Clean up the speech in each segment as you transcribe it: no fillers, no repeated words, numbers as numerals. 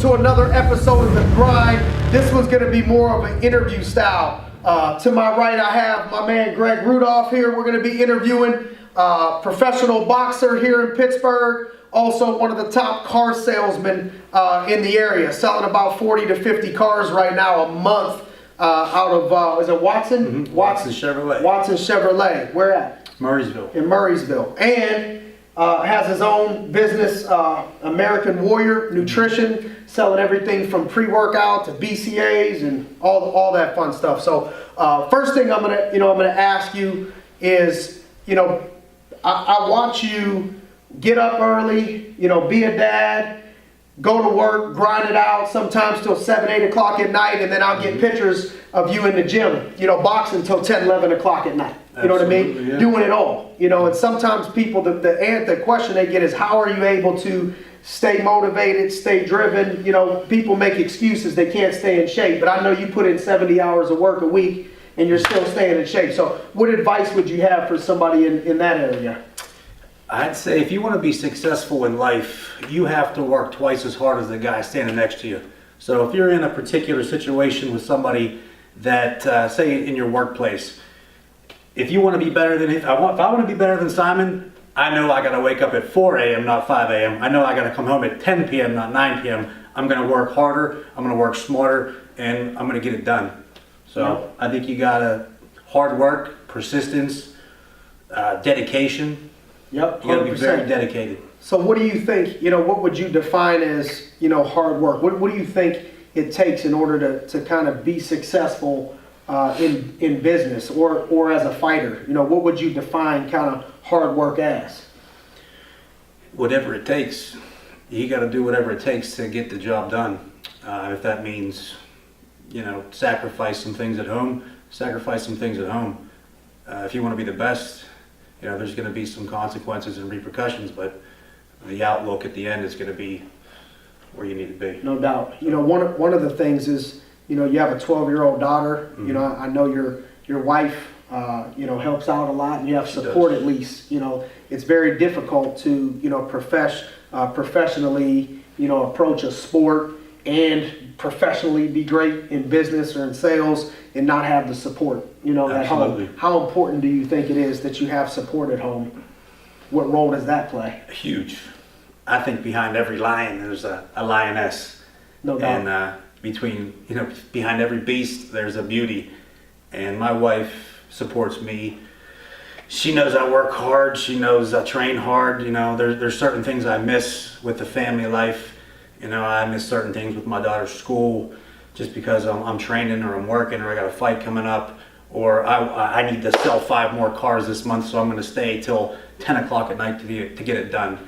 to another episode of The Grind. This one's going to be more of an interview style. To my right, I have my man Gregg Rudolph here. We're going to be interviewing professional boxer here in Pittsburgh. Also one of the top car salesmen in the area, selling about 40 to 50 cars right now a month out of, is it Watson? Mm-hmm. Watson Chevrolet. Watson Chevrolet. Where at? Murraysville. In Murraysville. And has his own business, American Warrior Nutrition, selling everything from pre-workout to BCAAs and all that fun stuff. So first thing I'm gonna ask you is, I watch you get up early, be a dad, go to work, grind it out, sometimes till 7, 8 o'clock at night, and then I'll get pictures of you in the gym, boxing till 10, 11 o'clock at night. You know what I mean? Yeah. Doing it all. And sometimes people, the question they get is, how are you able to stay motivated, stay driven? People make excuses, they can't stay in shape, but I know you put in 70 hours of work a week and you're still staying in shape. So what advice would you have for somebody in that area? I'd say if you want to be successful in life, you have to work twice as hard as the guy standing next to you. So if you're in a particular situation with somebody that, say in your workplace, if you want to be better than if I want to be better than Simon, I know I got to wake up at 4 a.m. not 5 a.m. I know I got to come home at 10 p.m. not 9 p.m. I'm going to work harder, I'm going to work smarter, and I'm going to get it done. So I think you got to hard work, persistence, dedication. Yep, 100%. You got to be very dedicated. So what do you think, what would you define as, hard work? What do you think it takes in order to kind of be successful in business or as a fighter? What would you define kind of hard work as? Whatever it takes. You got to do whatever it takes to get the job done. If that means, sacrifice some things at home, sacrifice some things at home. If you want to be the best, there's going to be some consequences and repercussions, but the outlook at the end is going to be where you need to be. No doubt. One of the things is, you have a 12-year-old daughter. Mm-hmm. I know your wife, helps out a lot, and you have support at least. It's very difficult to, professionally, approach a sport and professionally be great in business or in sales and not have the support, at home. How important do you think it is that you have support at home? What role does that play? Huge. I think behind every lion there's a lioness. No doubt. And behind every beast there's a beauty. And my wife supports me. She knows I work hard. She knows I train hard. There's certain things I miss with the family life. I miss certain things with my daughter's school just because I'm training or I'm working or I got a fight coming up or I need to sell 5 more cars this month, so I'm going to stay till 10 o'clock at night to get it done.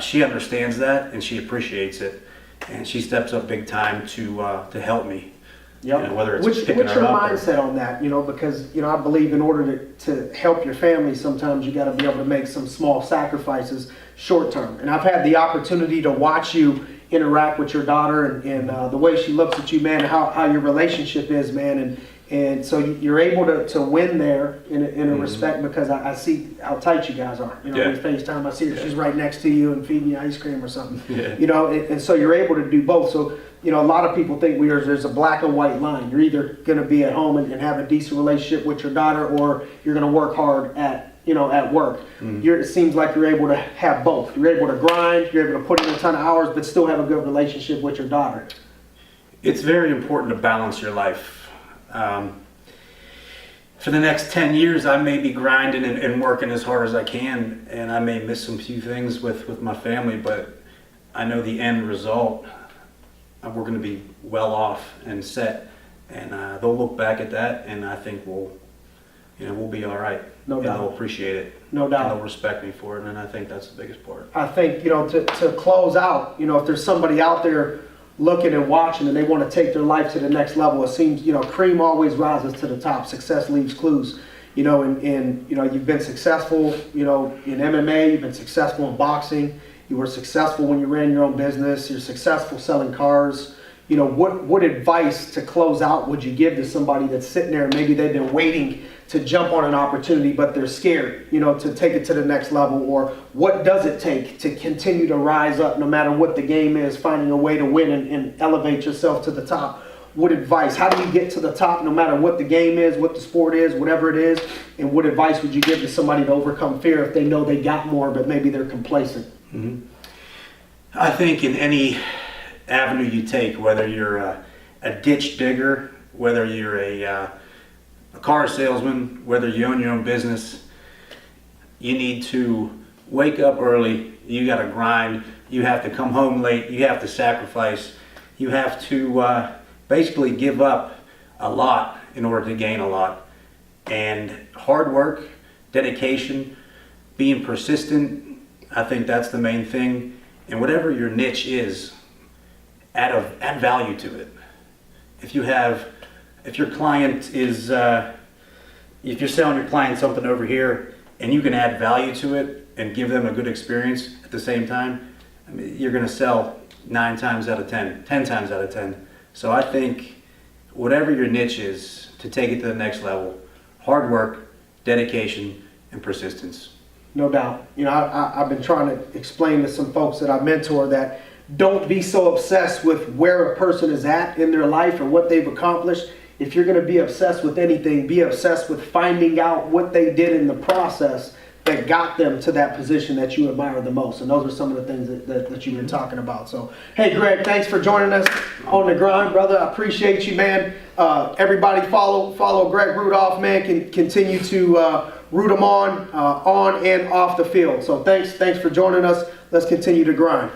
She understands that and she appreciates it, and she steps up big time to help me. Yep. Whether it's What's your mindset on that? Because I believe in order to help your family, sometimes you got to be able to make some small sacrifices short term. And I've had the opportunity to watch you interact with your daughter and the way she looks at you, man, and how your relationship is, man, and so you're able to win there in a respect, because I see how tight you guys are. We FaceTime, I see her, she's right next to you and feeding you ice cream or something. And so you're able to do both. So a lot of people think there's a black and white line. You're either going to be at home and have a decent relationship with your daughter, or you're going to work hard at work. It seems like you're able to have both. You're able to grind, you're able to put in a ton of hours, but still have a good relationship with your daughter. It's very important to balance your life. For the next 10 years, I may be grinding and working as hard as I can, and I may miss some few things with my family, but I know the end result, we're going to be well off and set, and they'll look back at that, and I think we'll be all right. No doubt. And they'll appreciate it. No doubt. And they'll respect me for it, and I think that's the biggest part. I think, to close out, if there's somebody out there looking and watching and they want to take their life to the next level, it seems, cream always rises to the top. Success leaves clues. And you've been successful, in MMA, you've been successful in boxing, you were successful when you ran your own business, you're successful selling cars. What advice to close out would you give to somebody that's sitting there and maybe they've been waiting to jump on an opportunity, but they're scared, you know, to take it to the next level? Or what does it take to continue to rise up no matter what the game is, finding a way to win and elevate yourself to the top? What advice? How do you get to the top no matter what the game is, what the sport is, whatever it is? And what advice would you give to somebody to overcome fear if they know they got more, but maybe they're complacent? Mm-hmm. I think in any avenue you take, whether you're a ditch digger, whether you're a car salesman, whether you own your own business, you need to wake up early. You got to grind. You have to come home late. You have to sacrifice. You have to basically give up a lot in order to gain a lot. And hard work, dedication, being persistent, I think that's the main thing. And whatever your niche is, add value to it. If your client is, if you're selling your client something over here and you can add value to it and give them a good experience at the same time, I mean, you're going to sell 9 times out of 10, 10 times out of 10. So I think whatever your niche is, to take it to the next level, hard work, dedication, and persistence. No doubt. You know, I've been trying to explain to some folks that I mentor that don't be so obsessed with where a person is at in their life or what they've accomplished. If you're going to be obsessed with anything, be obsessed with finding out what they did in the process that got them to that position that you admire the most. And those are some of the things that you've been talking about. So, hey, Gregg, thanks for joining us on The Grind, brother. I appreciate you, man. Everybody follow Gregg Rudolph, man. Can continue to root him on and off the field. So thanks for joining us. Let's continue to grind.